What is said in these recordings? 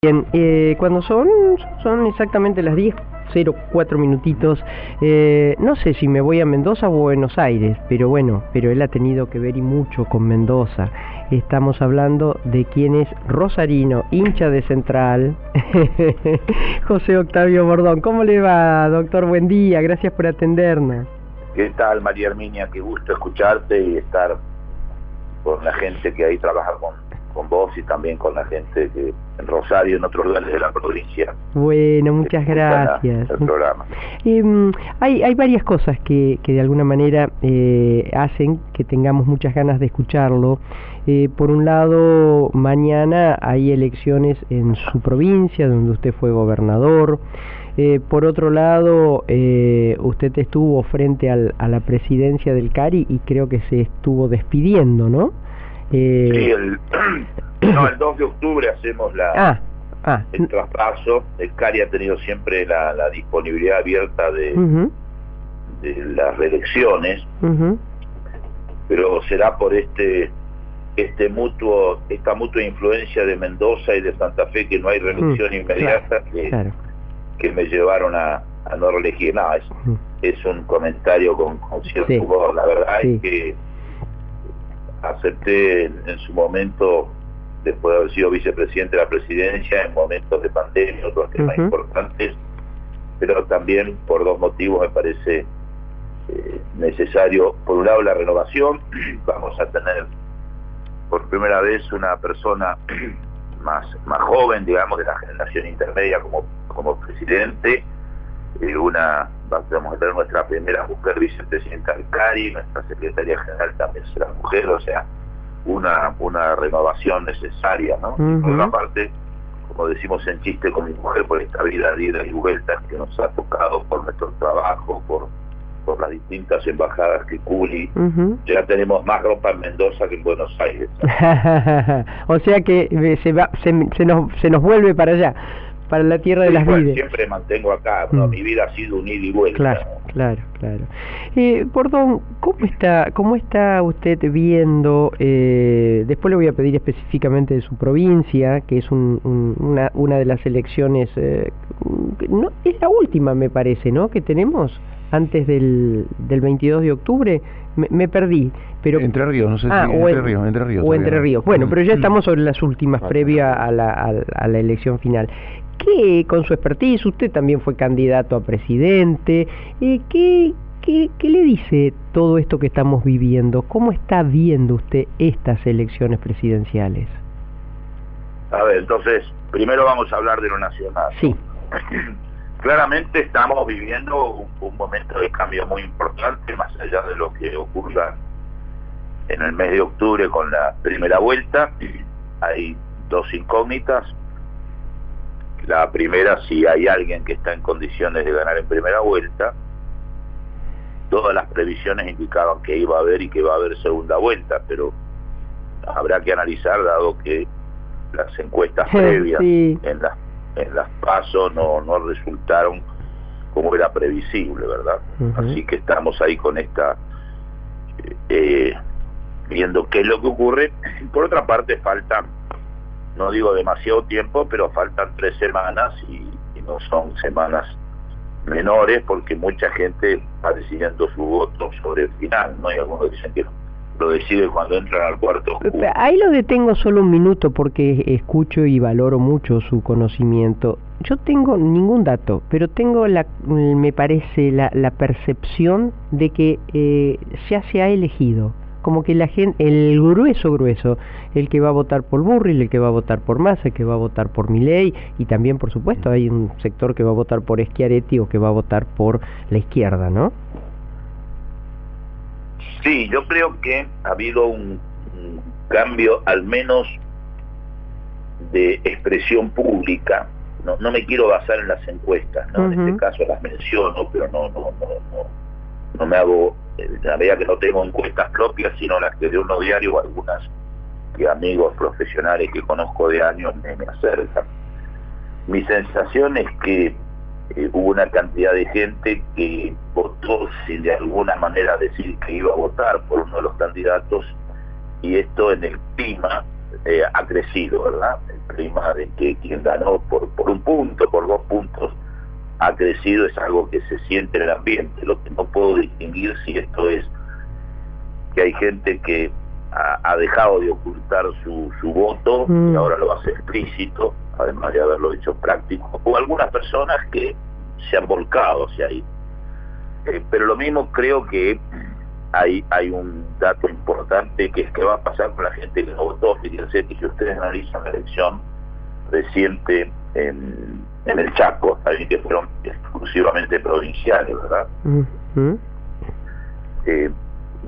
Bien, cuando son exactamente las 10:04 minutitos, no sé si me voy a Mendoza o Buenos Aires, pero bueno, él ha tenido que ver y mucho con Mendoza. Estamos hablando de quién es rosarino, hincha de Central, José Octavio Bordón. ¿Cómo le va, doctor? Buen día, gracias por atendernos. ¿Qué tal, María Herminia? Qué gusto escucharte y estar con la gente que ahí trabaja con vos y también con la gente que en Rosario, en otros lugares de la provincia. Bueno, muchas gracias. El programa. Hay varias cosas que de alguna manera hacen que tengamos muchas ganas de escucharlo. Por un lado, mañana hay elecciones en su provincia, donde usted fue gobernador. Por otro lado, usted estuvo frente a la presidencia del CARI y creo que se estuvo despidiendo, ¿no? Sí, el 2 de octubre hacemos el traspaso. El CARI ha tenido siempre la disponibilidad abierta de las reelecciones, pero será por esta mutua influencia de Mendoza y de Santa Fe, que no hay reelección inmediata, que me llevaron a no reelegir. No, es un comentario con cierto humor. La verdad es que acepté en su momento, después de haber sido vicepresidente de la presidencia, en momentos de pandemia, otros temas importantes, pero también por dos motivos me parece necesario. Por un lado, la renovación. Vamos a tener por primera vez una persona más joven, digamos, de la generación intermedia como presidente. Vamos a tener nuestra primera mujer vicepresidenta del CARI, nuestra secretaria general también será mujer, o sea, una renovación necesaria, ¿no? Y por otra parte, como decimos en chiste con mi mujer, por esta vida de ida y vueltas que nos ha tocado por nuestro trabajo, por las distintas embajadas que cubrí, ya tenemos más ropa en Mendoza que en Buenos Aires. O sea que se nos vuelve para allá, para la tierra de las vidas. Siempre mantengo acá, ¿no? Mi vida ha sido un ida y vuelta. Claro. Bordón, ¿cómo está usted viendo? Después le voy a pedir específicamente de su provincia, que es una de las elecciones, no, es la última, me parece, ¿no?, que tenemos antes del 22 de octubre. Me perdí, pero Entre Ríos, no sé si Entre Ríos. O Entre Ríos. Bueno, pero ya estamos sobre las últimas, previa a la elección final. ¿Qué, con su expertise, usted también fue candidato a presidente, ¿qué le dice todo esto que estamos viviendo? ¿Cómo está viendo usted estas elecciones presidenciales? A ver, entonces, primero vamos a hablar de lo nacional. Sí. Claramente estamos viviendo un momento de cambio muy importante, más allá de lo que ocurra en el mes de octubre con la primera vuelta. Hay dos incógnitas. La primera, si hay alguien que está en condiciones de ganar en primera vuelta. Todas las previsiones indicaban que iba a haber y que va a haber segunda vuelta, pero habrá que analizar, dado que las encuestas previas en las PASO no resultaron como era previsible, ¿verdad? Así que estamos ahí con esta viendo qué es lo que ocurre. Por otra parte, faltan, no digo demasiado tiempo, pero faltan 3 semanas y no son semanas menores, porque mucha gente está decidiendo su voto sobre el final, ¿no? Y algunos dicen que lo decide cuando entran al cuarto oscuro. Ahí lo detengo solo un minuto, porque escucho y valoro mucho su conocimiento. Yo tengo ningún dato, pero tengo me parece la percepción de que ya se ha elegido, como que la gente, el grueso, el que va a votar por Burrich, el que va a votar por Massa, el que va a votar por Milei, y también, por supuesto, hay un sector que va a votar por Schiaretti o que va a votar por la izquierda, ¿no? Sí, yo creo que ha habido un cambio, al menos de expresión pública. No me quiero basar en las encuestas, ¿no? En este caso las menciono, pero no me hago, la verdad que no tengo encuestas propias, sino las que de unos diarios o algunas que amigos profesionales que conozco de años me acercan. Mi sensación es que hubo una cantidad de gente que votó sin de alguna manera decir que iba a votar por uno de los candidatos, y esto en el clima ha crecido, ¿verdad? El clima de que quien ganó por un punto, por 2 puntos, ha crecido, es algo que se siente en el ambiente. Lo que no puedo distinguir si esto es que hay gente que ha dejado de ocultar su voto y ahora lo hace explícito, además de haberlo hecho práctico, o algunas personas que se han volcado hacia ahí. Pero lo mismo creo que hay un dato importante, que es que va a pasar con la gente que no votó. Fíjense que si ustedes analizan la elección reciente en el Chaco, también que fueron exclusivamente provinciales, ¿verdad?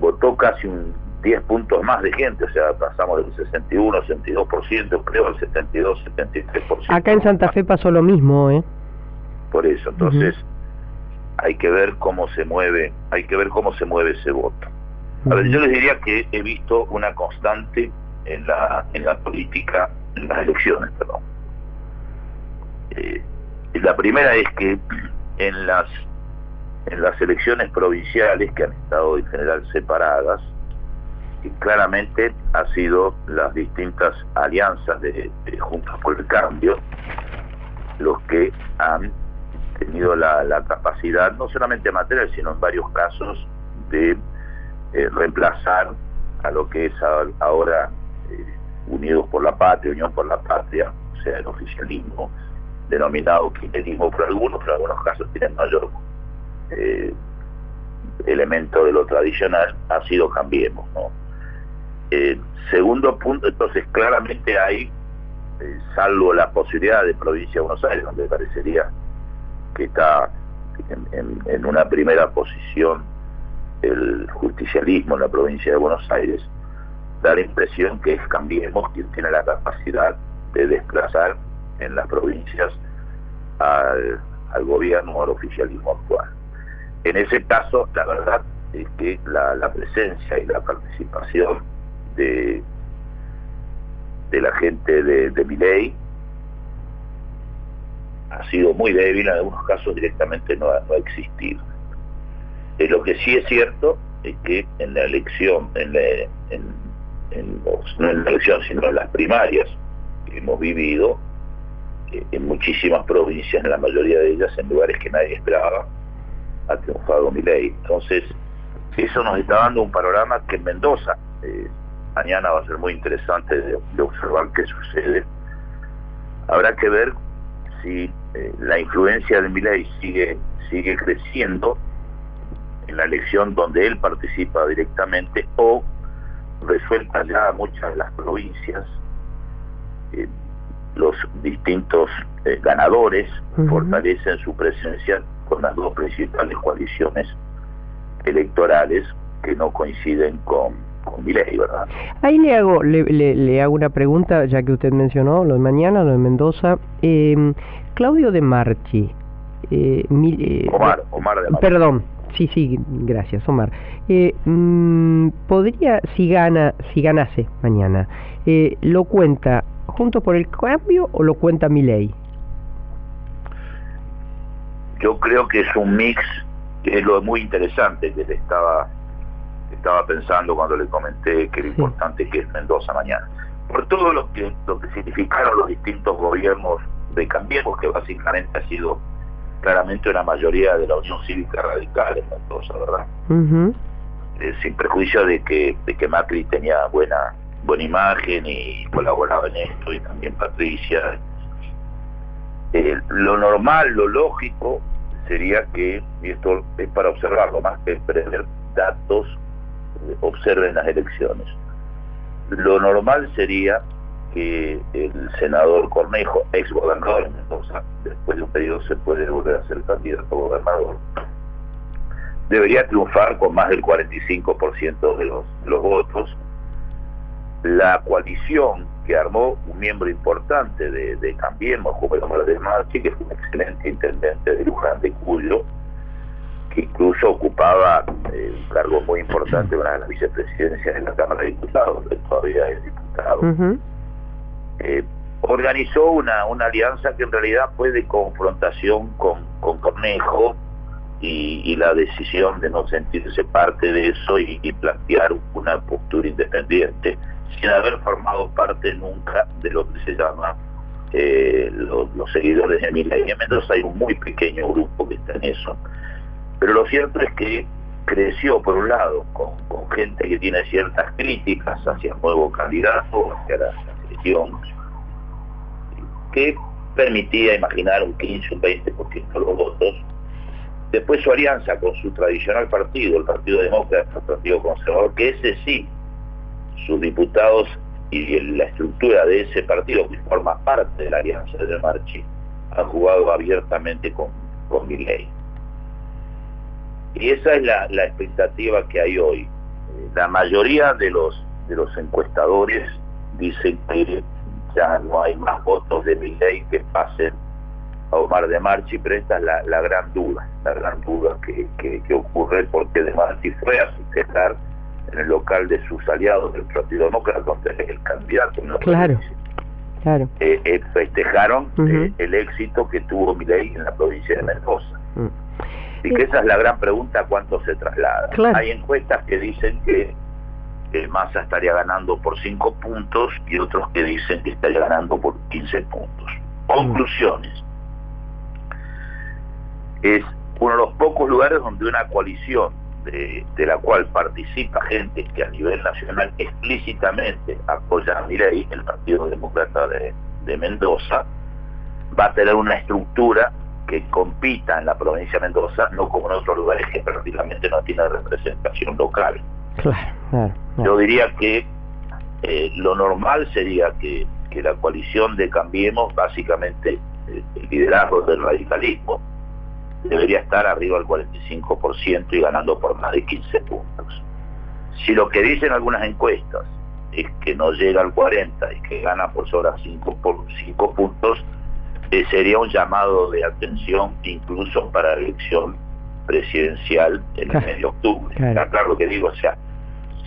Votó casi un 10 puntos más de gente, o sea, pasamos del 61, 62%, creo, al 72, 73%. Acá en Santa Fe pasó lo mismo, ¿eh? Por eso, entonces, hay que ver cómo se mueve, ese voto. A ver, yo les diría que he visto una constante en la política, en las elecciones, perdón. La primera es que en las elecciones provinciales, que han estado en general separadas, y claramente ha sido las distintas alianzas de Juntos por el Cambio los que han tenido la capacidad, no solamente material, sino en varios casos, de reemplazar a lo que es ahora Unidos por la Patria, Unión por la Patria, o sea, el oficialismo denominado kirchnerismo por algunos, pero en algunos casos tienen mayor elemento de lo tradicional, ha sido Cambiemos, ¿no? Segundo punto, entonces claramente hay, salvo la posibilidad de Provincia de Buenos Aires, donde parecería que está en una primera posición el justicialismo en la Provincia de Buenos Aires, da la impresión que es Cambiemos quien tiene la capacidad de desplazar en las provincias al gobierno o al oficialismo actual. En ese caso, la verdad es que la presencia y la participación de la gente de Milei ha sido muy débil, en algunos casos directamente no ha existido. Lo que sí es cierto es que en la elección, no en la elección, sino en las primarias que hemos vivido, en muchísimas provincias, en la mayoría de ellas, en lugares que nadie esperaba, ha triunfado Milei. Entonces, eso nos está dando un panorama que en Mendoza, mañana va a ser muy interesante de observar qué sucede. Habrá que ver si la influencia de Milei sigue creciendo en la elección donde él participa directamente, o resuelta ya muchas de las provincias, los distintos ganadores fortalecen su presencia con las dos principales coaliciones electorales que no coinciden con Milei, ¿verdad? Ahí le hago una pregunta, ya que usted mencionó lo de mañana, lo de Mendoza. Claudio De Marchi, Omar de Marchi. Perdón, sí, gracias, Omar. Podría, si ganase mañana, ¿lo cuenta Juntos por el Cambio o lo cuenta Milei? Yo creo que es un mix, que es lo muy interesante que le estaba pensando cuando le comenté que lo importante que es Mendoza mañana. Por todo lo que significaron los distintos gobiernos de Cambiemos, que básicamente ha sido claramente una mayoría de la Unión Cívica Radical en Mendoza, ¿verdad? Sin prejuicio de que Macri tenía buena imagen y colaboraba en esto, y también Patricia. Lo normal, lo lógico sería que, y esto es para observarlo más que prever datos, observen las elecciones. Lo normal sería que el senador Cornejo, ex gobernador de Mendoza, después de un periodo se puede volver a ser candidato a gobernador, debería triunfar con más del 45% de los votos. La coalición que armó un miembro importante de Cambiemos, como el Omar de Marchi, que fue un excelente intendente de Luján de Cuyo, que incluso ocupaba un cargo muy importante en una de las vicepresidencias en la Cámara de Diputados, donde todavía es diputado. Organizó una alianza que en realidad fue de confrontación con Cornejo, y la decisión de no sentirse parte de eso y plantear una postura independiente. sin haber formado parte nunca de lo que se llama los seguidores de Milei. En Mendoza hay un muy pequeño grupo que está en eso, pero lo cierto es que creció, por un lado, con gente que tiene ciertas críticas hacia el nuevo candidato, hacia la elección, que permitía imaginar un 15, un 20% de los votos. Después su alianza con su tradicional partido, el Partido Demócrata, el Partido Conservador, que ese sí, sus diputados y la estructura de ese partido, que forma parte de la alianza de Marchi, han jugado abiertamente con Milei. Y esa es la expectativa que hay hoy. La mayoría de los encuestadores dicen que ya no hay más votos de Milei que pasen a Omar de Marchi, pero esta es la gran duda que ocurre, porque de Marchi fue a festejar en el local de sus aliados del Partido Demócrata, donde es el candidato. ¿No? Claro. Festejaron el éxito que tuvo Milei en la provincia de Mendoza. Y que esa es la gran pregunta: ¿cuánto se traslada? Claro. Hay encuestas que dicen que Massa estaría ganando por 5 puntos y otros que dicen que estaría ganando por 15 puntos. Conclusiones. Es uno de los pocos lugares donde una coalición de la cual participa gente que a nivel nacional explícitamente apoya a Milei, el Partido Demócrata de Mendoza, va a tener una estructura que compita en la provincia de Mendoza, no como en otros lugares que prácticamente no tiene representación local. Claro. Yo diría que lo normal sería que la coalición de Cambiemos, básicamente el liderazgo del radicalismo, debería estar arriba del 45% y ganando por más de 15 puntos. Si lo que dicen algunas encuestas es que no llega al 40 y que gana por sobre 5 puntos, sería un llamado de atención incluso para la elección presidencial en el mes de octubre. Claro lo que digo, o sea,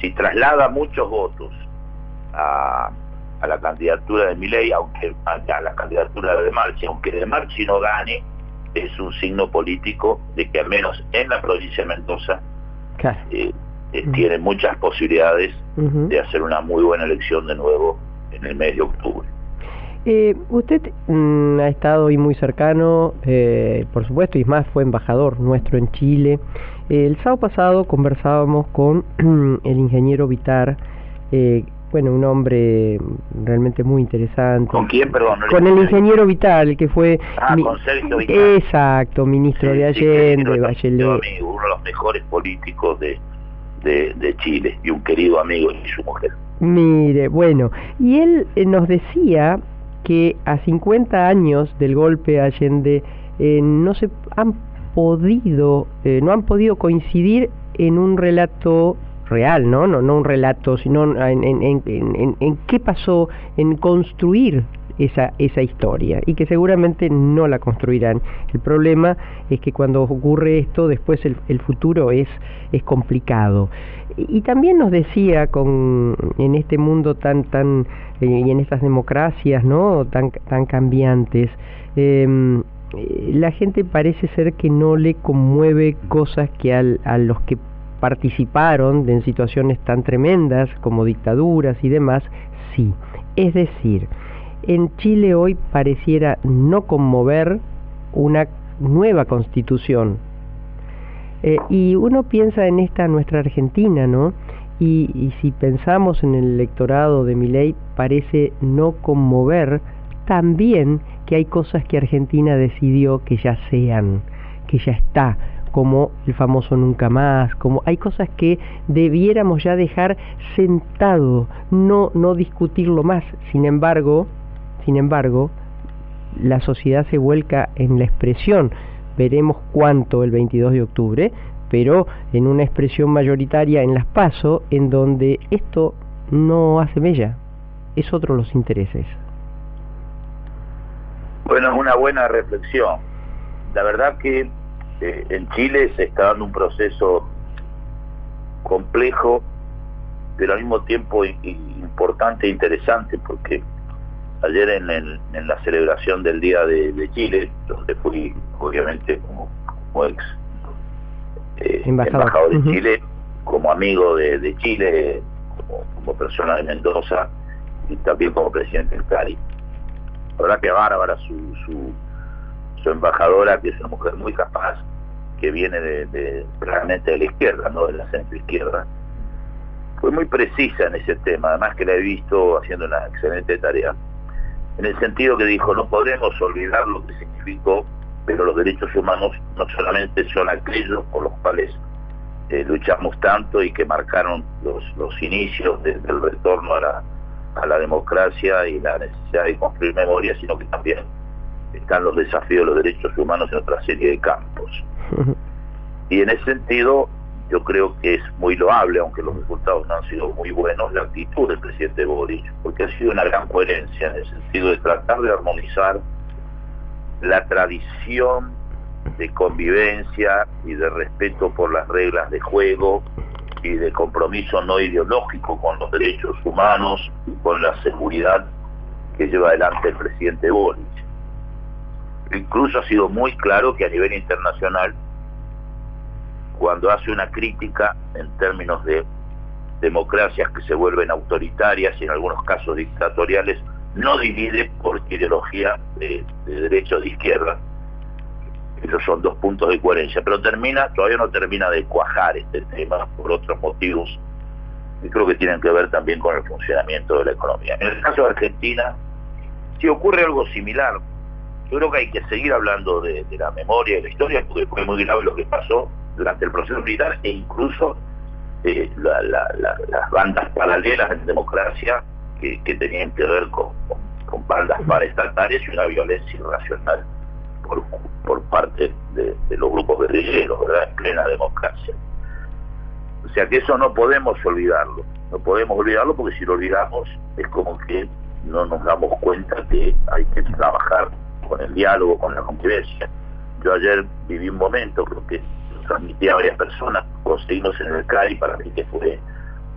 si traslada muchos votos a la candidatura de Milei, aunque a la candidatura de Marchi, aunque de Marchi no gane, es un signo político de que al menos en la provincia de Mendoza tiene muchas posibilidades de hacer una muy buena elección de nuevo en el mes de octubre. Usted ha estado ahí muy cercano, por supuesto, y más fue embajador nuestro en Chile. El sábado pasado conversábamos con el ingeniero Vitar, un hombre realmente muy interesante. ¿Con quién, perdón? Con el ingeniero Vitar, que fue... con Sergio Vitar. Exacto, ministro de Allende, Bachelet. Amigo, uno de los mejores políticos de Chile, y un querido amigo y su mujer. Mire, bueno, y él nos decía que a 50 años del golpe a Allende no han podido coincidir en un relato real, no un relato, sino en qué pasó, en construir esa historia, y que seguramente no la construirán. El problema es que cuando ocurre esto, después el futuro es complicado. Y también nos decía, en este mundo tan y en estas democracias, ¿no?, tan cambiantes, la gente parece ser que no le conmueve cosas que a los que participaron en situaciones tan tremendas como dictaduras y demás, sí. Es decir, en Chile hoy pareciera no conmover una nueva constitución. Y uno piensa en nuestra Argentina, ¿no? Y si pensamos en el electorado de Milei, parece no conmover también que hay cosas que Argentina decidió que ya está, como el famoso nunca más, como hay cosas que debiéramos ya dejar sentado, no discutirlo más. Sin embargo, la sociedad se vuelca en la expresión. Veremos cuánto el 22 de octubre, pero en una expresión mayoritaria en las PASO, en donde esto no hace mella, es otro los intereses. Bueno, es una buena reflexión. La verdad que en Chile se está dando un proceso complejo, pero al mismo tiempo importante e interesante, porque ayer en la celebración del Día de Chile, donde fui obviamente como ex embajador de Chile, como amigo de Chile, como persona de Mendoza y también como presidente del CARI. La verdad que bárbara su embajadora, que es una mujer muy capaz, que viene realmente de la izquierda, no de la centro izquierda. Fue muy precisa en ese tema, además que la he visto haciendo una excelente tarea, en el sentido que dijo, no podemos olvidar lo que significó, pero los derechos humanos no solamente son aquellos por los cuales luchamos tanto y que marcaron los inicios del retorno a la democracia y la necesidad de construir memoria, sino que también están los desafíos de los derechos humanos en otra serie de campos. Y en ese sentido, yo creo que es muy loable, aunque los resultados no han sido muy buenos, la actitud del presidente Boric, porque ha sido una gran coherencia en el sentido de tratar de armonizar la tradición de convivencia y de respeto por las reglas de juego y de compromiso no ideológico con los derechos humanos y con la seguridad que lleva adelante el presidente Boric. Incluso ha sido muy claro que a nivel internacional, cuando hace una crítica en términos de democracias que se vuelven autoritarias y en algunos casos dictatoriales, no divide por ideología de derecha o de izquierda. Esos son dos puntos de coherencia, pero todavía no termina de cuajar este tema por otros motivos que creo que tienen que ver también con el funcionamiento de la economía. En el caso de Argentina, si ocurre algo similar, yo creo que hay que seguir hablando de la memoria y la historia, porque fue muy grave lo que pasó durante el proceso militar, e incluso las bandas paralelas en democracia que tenían que ver con bandas paraestatales y una violencia irracional por parte de los grupos guerrilleros, ¿verdad?, en plena democracia. O sea que eso no podemos olvidarlo, porque si lo olvidamos es como que no nos damos cuenta que hay que trabajar con el diálogo, con la convivencia. Yo ayer viví un momento, creo que transmití a varias personas, conseguimos en el CARI, para mí que fue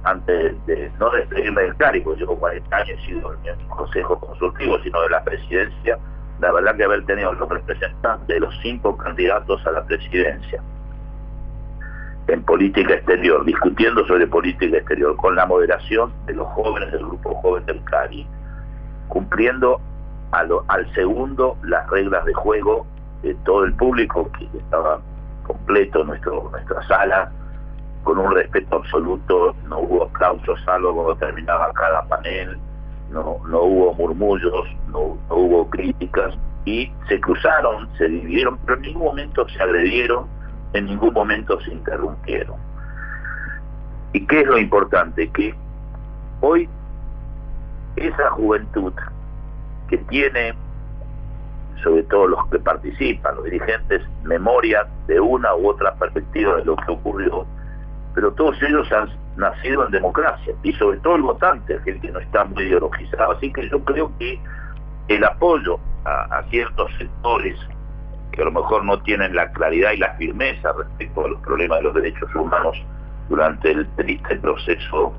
antes de no despedirme del CARI, porque llevo 40 años he sido en el Consejo Consultivo, sino de la presidencia. La verdad que haber tenido los representantes de los 5 candidatos a la presidencia en política exterior, discutiendo sobre política exterior, con la moderación de los jóvenes del grupo joven del CARI, cumpliendo al segundo las reglas de juego de todo el público que estaba completo en nuestra sala, con un respeto absoluto. No hubo aplausos salvo cuando terminaba cada panel, no hubo murmullos, no hubo críticas, y se cruzaron, se dividieron, pero en ningún momento se agredieron, en ningún momento se interrumpieron. ¿Y qué es lo importante? Que hoy esa juventud que tiene, sobre todo los que participan, los dirigentes, memoria de una u otra perspectiva de lo que ocurrió, pero todos ellos han nacido en democracia, y sobre todo el votante, aquel que no está muy ideologizado. Así que yo creo que el apoyo a ciertos sectores que a lo mejor no tienen la claridad y la firmeza respecto a los problemas de los derechos humanos durante el triste proceso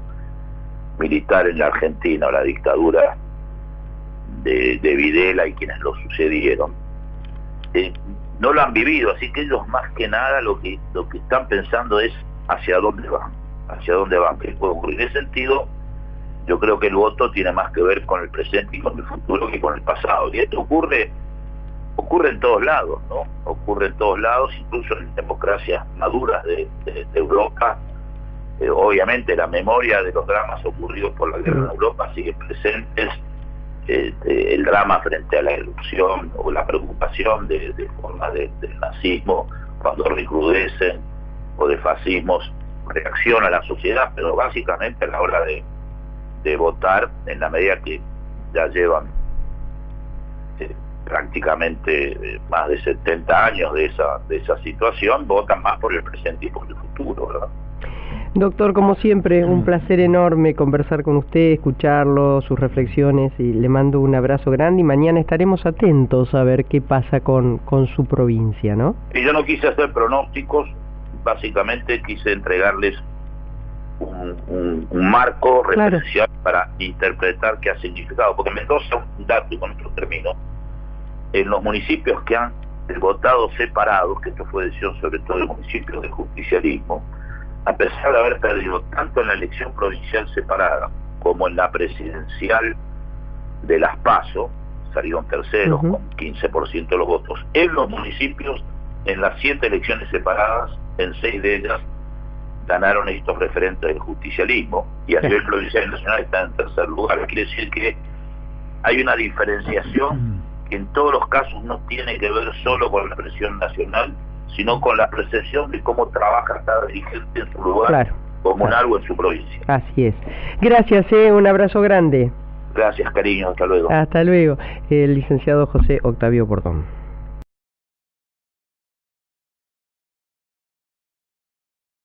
militar en la Argentina, o la dictadura de Videla y quienes lo sucedieron, no lo han vivido, así que ellos más que nada lo que están pensando es hacia dónde van, qué puede ocurrir. En ese sentido, yo creo que el voto tiene más que ver con el presente y con el futuro que con el pasado, y esto ocurre en todos lados, ¿no? Ocurre en todos lados, incluso en democracias maduras de Europa. Obviamente la memoria de los dramas ocurridos por la guerra en Europa sigue presentes. El drama frente a la erupción o la preocupación de formas del nazismo cuando recrudecen, o de fascismos, reacciona a la sociedad, pero básicamente a la hora de votar, en la medida que ya llevan prácticamente más de 70 años de esa situación, votan más por el presente y por el futuro, ¿verdad? Doctor, como siempre, un placer enorme conversar con usted, escucharlo, sus reflexiones, y le mando un abrazo grande, y mañana estaremos atentos a ver qué pasa con su provincia, ¿no? Y yo no quise hacer pronósticos, básicamente quise entregarles un marco referencial, claro, para interpretar qué ha significado, porque Mendoza, un dato, y con esto termino, en los municipios que han votado separados, que esto fue decisión sobre todo de municipios de justicialismo, a pesar de haber perdido tanto en la elección provincial separada como en la presidencial de las PASO, salieron terceros con 15% de los votos, en los municipios, en las 7 elecciones separadas, en 6 de ellas ganaron estos referentes del justicialismo, y a nivel provincial y nacional están en tercer lugar. Quiere decir que hay una diferenciación que en todos los casos no tiene que ver solo con la presión nacional, sino con la percepción de cómo trabaja cada dirigente en su lugar comunal o en su provincia. Así es. Gracias, un abrazo grande. Gracias, cariño, hasta luego. Hasta luego. El licenciado José Octavio Bordón.